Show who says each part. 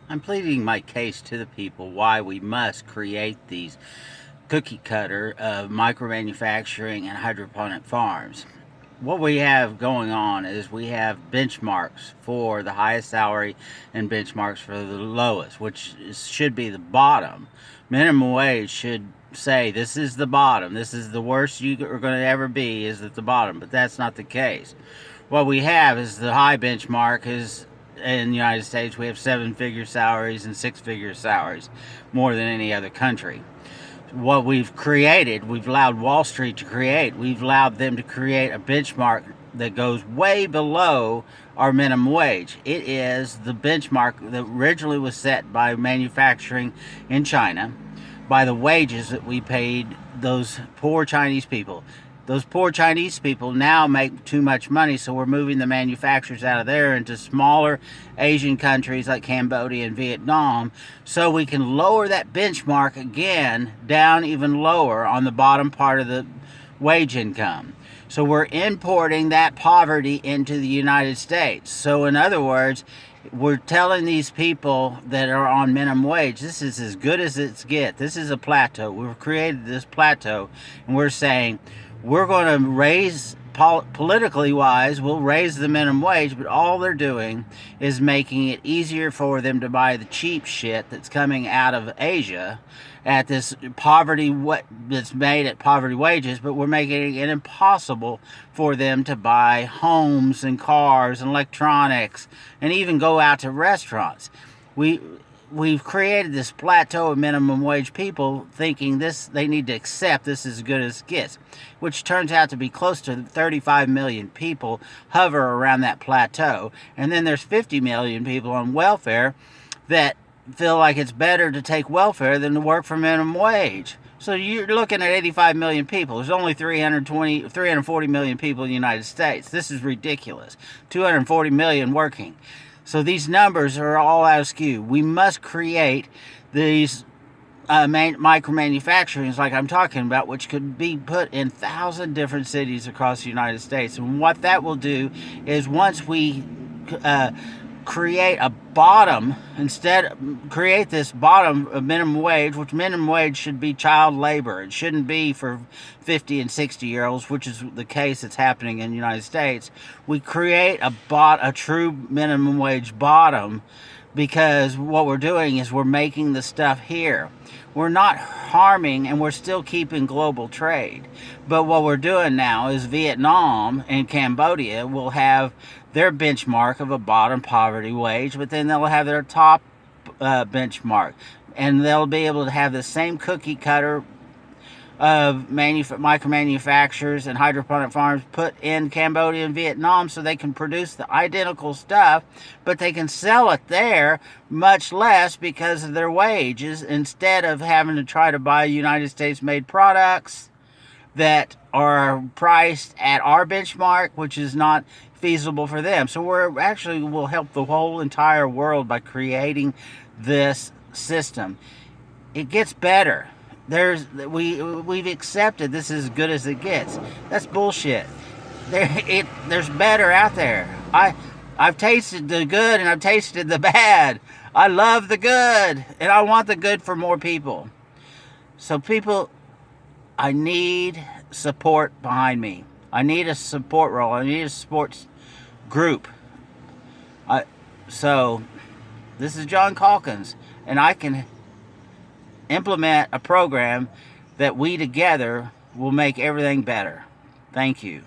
Speaker 1: I'm pleading my case to the people why we must create these cookie cutter of micro manufacturing and hydroponic farms. What we have going on is we have benchmarks for the highest salary and benchmarks for the lowest, which should be the bottom. Minimum wage should say this is the bottom, this is the worst you are going to ever be, is at the bottom, but that's not the case. What we have is the high benchmark is in the United States. We have seven-figure salaries and six-figure salaries, more than any other country. What we've created, we've allowed Wall Street to create, we've allowed them to create a benchmark that goes way below our minimum wage. It is the benchmark that originally was set by manufacturing in China, by the wages that we paid those poor Chinese people. Those poor Chinese people now make too much money, so we're moving the manufacturers out of there into smaller Asian countries like Cambodia and Vietnam, so we can lower that benchmark again down even lower on the bottom part of the wage income. So we're importing that poverty into the United States. So in other words, we're telling these people that are on minimum wage, this is as good as it gets. This is a plateau. We've created this plateau, and we're saying we're going to raise, politically wise, we'll raise the minimum wage, but all they're doing is making it easier for them to buy the cheap shit that's coming out of Asia at this poverty, that's made at poverty wages, but we're making it impossible for them to buy homes and cars and electronics and even go out to restaurants. We've created this plateau of minimum wage people thinking this, they need to accept this is as good as it gets, which turns out to be close to 35 million people hover around that plateau. And then there's 50 million people on welfare that feel like it's better to take welfare than to work for minimum wage. So you're looking at 85 million people. There's only 340 million people in the United States. This is ridiculous. 240 million working. So these numbers are all out of skew. We must create these micro manufacturings like I'm talking about, which could be put in 1,000 different cities across the United States. And what that will do is once we create a bottom, create this bottom of minimum wage, which minimum wage should be child labor. It shouldn't be for 50 and 60-year-olds, which is the case that's happening in the United States. We create a true minimum wage bottom, because what we're doing is we're making the stuff here. We're not harming, and we're still keeping global trade. But what we're doing now is Vietnam and Cambodia will have their benchmark of a bottom poverty wage, but then they'll have their top benchmark. And they'll be able to have the same cookie cutter of micro manufacturers and hydroponic farms put in Cambodia and Vietnam, so they can produce the identical stuff, but they can sell it there much less because of their wages, instead of having to try to buy United States made products that are priced at our benchmark, which is not feasible for them. So we're actually will help the whole entire world by creating this system. It gets better. We've accepted this is as good as it gets. That's bullshit. There's better out there. I've tasted the good and I've tasted the bad. I love the good and I want the good for more people. So people, I need support behind me. I need a support role. I need a sports group. So this is John Calkins, and I can implement a program that we together will make everything better. Thank you.